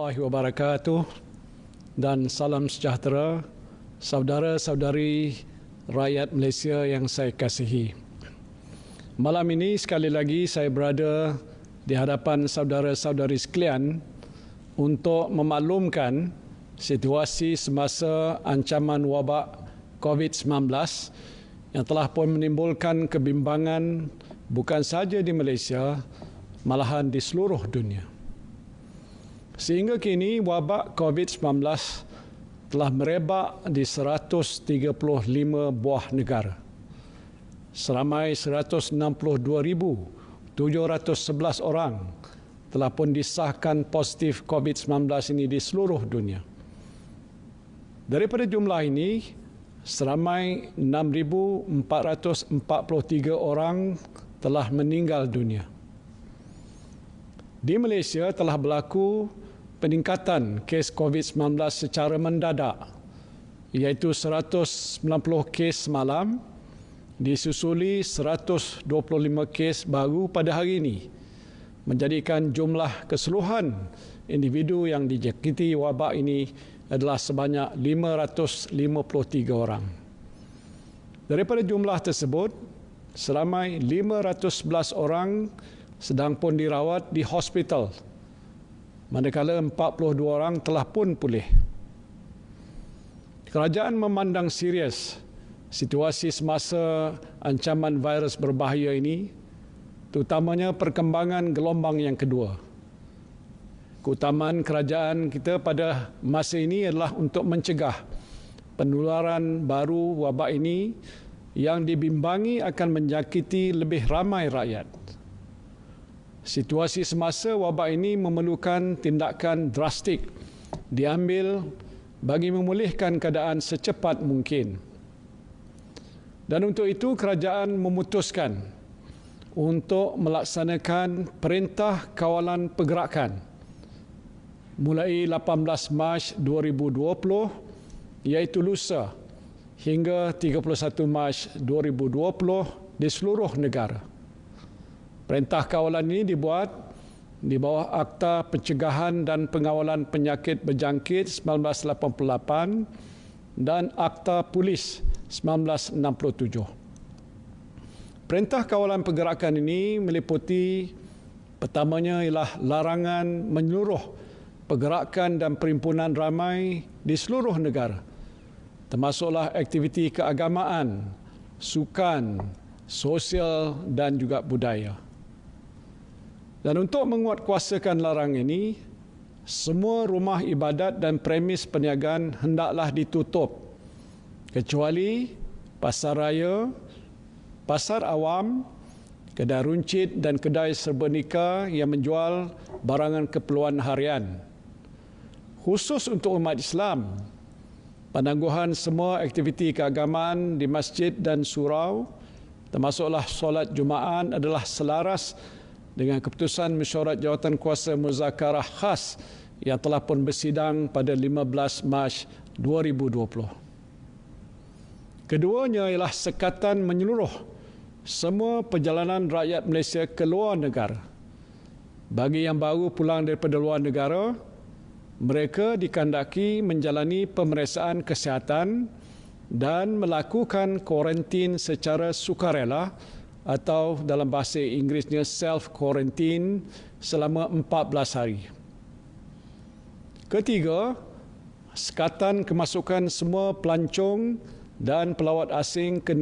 warahmatullahi wabarakatuh dan salam sejahtera saudara-saudari rakyat Malaysia yang saya kasihi. Malam ini sekali lagi saya berada di hadapan saudara-saudari sekalian untuk memaklumkan situasi semasa ancaman wabak COVID-19 yang telah pun menimbulkan kebimbangan bukan sahaja di Malaysia, malahan di seluruh dunia. Sehingga kini wabak COVID-19 telah merebak di 135 buah negara. Seramai 162,711 orang telah pun disahkan positif COVID-19 ini di seluruh dunia. Daripada jumlah ini, seramai 6,443 orang telah meninggal dunia. Di Malaysia telah berlaku peningkatan kes COVID-19 secara mendadak, iaitu 190 kes semalam, disusuli 125 kes baru pada hari ini, menjadikan jumlah keseluruhan individu yang dijangkiti wabak ini adalah sebanyak 553 orang. Daripada jumlah tersebut, seramai 511 orang sedang pun dirawat di hospital, manakala 42 orang telah pun pulih. Kerajaan memandang serius situasi semasa ancaman virus berbahaya ini, terutamanya perkembangan gelombang yang kedua. Keutamaan kerajaan kita pada masa ini adalah untuk mencegah penularan baru wabak ini yang dibimbangi akan menjangkiti lebih ramai rakyat. Situasi semasa wabak ini memerlukan tindakan drastik diambil bagi memulihkan keadaan secepat mungkin. Dan untuk itu kerajaan memutuskan untuk melaksanakan Perintah Kawalan Pergerakan mulai 18 Mac 2020, iaitu lusa, hingga 31 Mac 2020 di seluruh negara. Perintah kawalan ini dibuat di bawah Akta Pencegahan dan Pengawalan Penyakit Berjangkit 1988 dan Akta Polis 1967. Perintah Kawalan Pergerakan ini meliputi pertamanya ialah larangan menyeluruh pergerakan dan perhimpunan ramai di seluruh negara, termasuklah aktiviti keagamaan, sukan, sosial dan juga budaya. Dan untuk menguatkuasakan larangan ini, semua rumah ibadat dan premis perniagaan hendaklah ditutup, kecuali pasar raya, pasar awam, kedai runcit dan kedai serba yang menjual barangan keperluan harian. Khusus untuk umat Islam, penangguhan semua aktiviti keagamaan di masjid dan surau, termasuklah solat Jumaat, adalah selaras dengan keputusan Mesyuarat Jawatankuasa Muzakarah Khas yang telah pun bersidang pada 15 Mac 2020. Keduanya ialah sekatan menyeluruh semua perjalanan rakyat Malaysia ke luar negara. Bagi yang baru pulang daripada luar negara, mereka dikandaki menjalani pemeriksaan kesihatan dan melakukan kuarantin secara sukarela atau dalam bahasa Inggerisnya self-quarantine selama 14 hari. Ketiga, sekatan kemasukan semua pelancong dan pelawat asing ke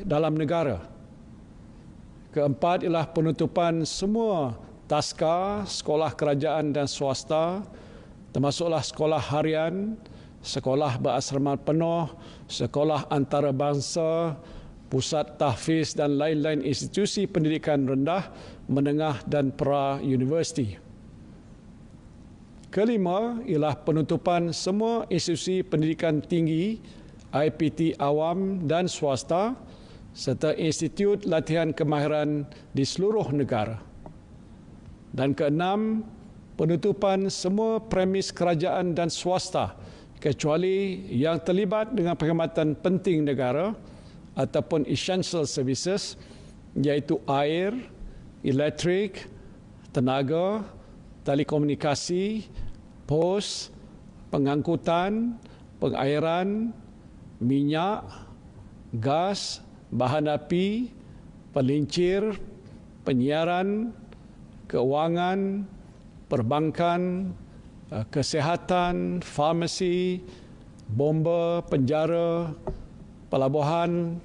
dalam negara. Keempat ialah penutupan semua taska, sekolah kerajaan dan swasta, termasuklah sekolah harian, sekolah berasrama penuh, sekolah antarabangsa, pusat tahfiz dan lain-lain institusi pendidikan rendah, menengah dan pra-universiti. Kelima ialah penutupan semua institusi pendidikan tinggi, IPT awam dan swasta, serta institut latihan kemahiran di seluruh negara. Dan keenam, penutupan semua premis kerajaan dan swasta, kecuali yang terlibat dengan perkhidmatan penting negara ataupun essential services, iaitu air, elektrik, tenaga, telekomunikasi, pos, pengangkutan, pengairan, minyak, gas, bahan api, pelincir, penyiaran, keuangan, perbankan, kesihatan, farmasi, bomba, penjara, pelabuhan,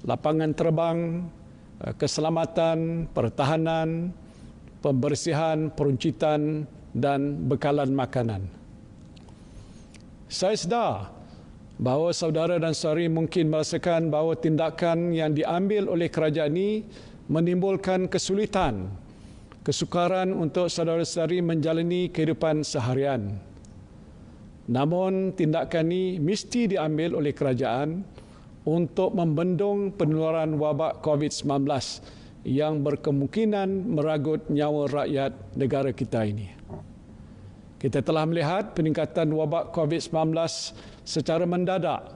lapangan terbang, keselamatan, pertahanan, pembersihan, peruncitan dan bekalan makanan. Saya sedar bahawa saudara dan saudari mungkin merasakan bahawa tindakan yang diambil oleh kerajaan ini menimbulkan kesulitan, kesukaran untuk saudara-saudari menjalani kehidupan seharian. Namun tindakan ini mesti diambil oleh kerajaan untuk membendung penularan wabak COVID-19 yang berkemungkinan meragut nyawa rakyat negara kita ini. Kita telah melihat peningkatan wabak COVID-19 secara mendadak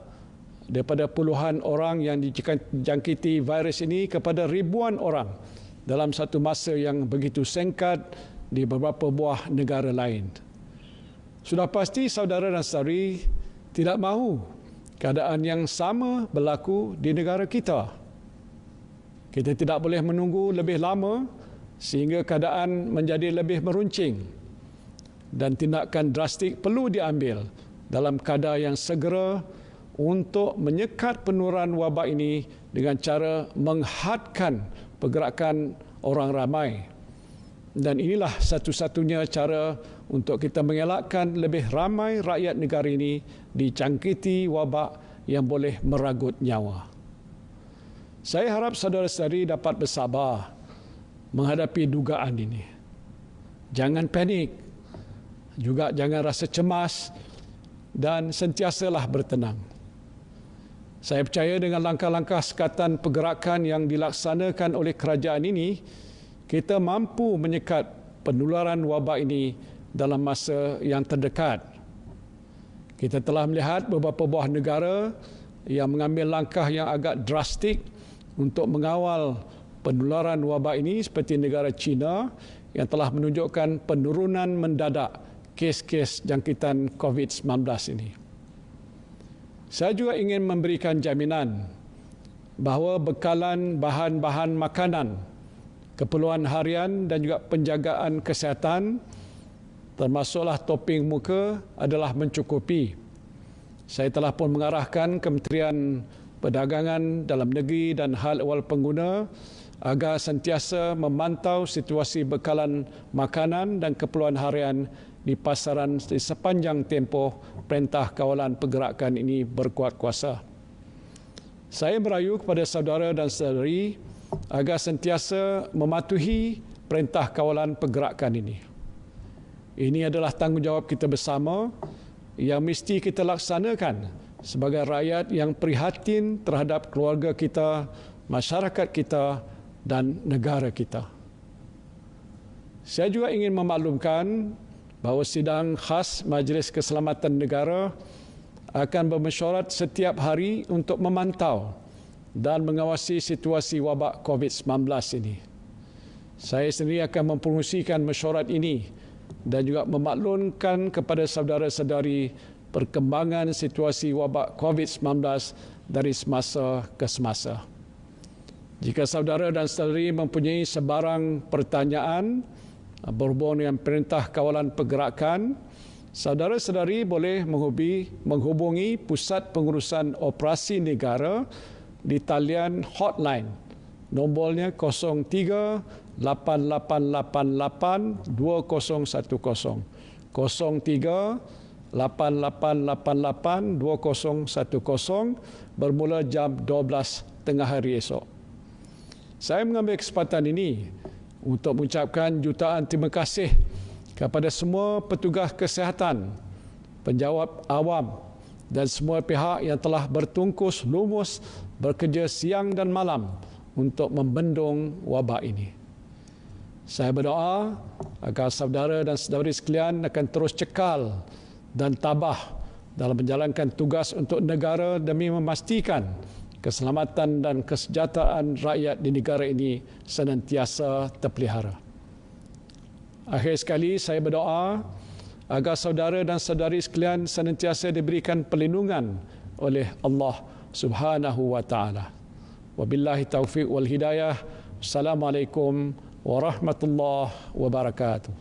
daripada puluhan orang yang dijangkiti virus ini kepada ribuan orang dalam satu masa yang begitu singkat di beberapa buah negara lain. Sudah pasti saudara dan saudari tidak mahu keadaan yang sama berlaku di negara kita. Kita tidak boleh menunggu lebih lama sehingga keadaan menjadi lebih meruncing dan tindakan drastik perlu diambil dalam kadar yang segera untuk menyekat penularan wabak ini dengan cara menghadkan pergerakan orang ramai. Dan inilah satu-satunya cara untuk kita mengelakkan lebih ramai rakyat negara ini dijangkiti wabak yang boleh meragut nyawa. Saya harap saudara-saudari dapat bersabar menghadapi dugaan ini. Jangan panik, juga jangan rasa cemas dan sentiasalah bertenang. Saya percaya dengan langkah-langkah sekatan pergerakan yang dilaksanakan oleh kerajaan ini, kita mampu menyekat penularan wabak ini dalam masa yang terdekat. Kita telah melihat beberapa buah negara yang mengambil langkah yang agak drastik untuk mengawal penularan wabak ini seperti negara China yang telah menunjukkan penurunan mendadak kes-kes jangkitan COVID-19 ini. Saya juga ingin memberikan jaminan bahawa bekalan bahan-bahan makanan, keperluan harian dan juga penjagaan kesihatan termasuklah toping muka adalah mencukupi. Saya telah pun mengarahkan Kementerian Perdagangan Dalam Negeri dan Hal Ehwal Pengguna agar sentiasa memantau situasi bekalan makanan dan keperluan harian di pasaran di sepanjang tempoh Perintah Kawalan Pergerakan ini berkuat kuasa. Saya merayu kepada saudara dan saudari agar sentiasa mematuhi Perintah Kawalan Pergerakan ini. Ini adalah tanggungjawab kita bersama yang mesti kita laksanakan sebagai rakyat yang prihatin terhadap keluarga kita, masyarakat kita dan negara kita. Saya juga ingin memaklumkan bahawa sidang khas Majlis Keselamatan Negara akan bermesyuarat setiap hari untuk memantau dan mengawasi situasi wabak COVID-19 ini. Saya sendiri akan mempromosikan mesyuarat ini dan juga memaklumkan kepada saudara-saudari perkembangan situasi wabak COVID-19 dari semasa ke semasa. Jika saudara dan saudari mempunyai sebarang pertanyaan berhubung dengan Perintah Kawalan Pergerakan, saudara-saudari boleh menghubungi Pusat Pengurusan Operasi Negara di talian hotline. Nombornya 03-8888-2010. 03-8888-2010 bermula jam 12 tengah hari esok. Saya mengambil kesempatan ini untuk mengucapkan jutaan terima kasih kepada semua petugas kesihatan, penjawat awam dan semua pihak yang telah bertungkus lumus bekerja siang dan malam untuk membendung wabak ini. Saya berdoa agar saudara dan saudari sekalian akan terus cekal dan tabah dalam menjalankan tugas untuk negara demi memastikan keselamatan dan kesejahteraan rakyat di negara ini senantiasa terpelihara. Akhir sekali, saya berdoa agar saudara dan saudari sekalian senantiasa diberikan perlindungan oleh Allah Subhanahu wa taala. Wabillahi taufiq wal hidayah. Assalamualaikum warahmatullahi wabarakatuh.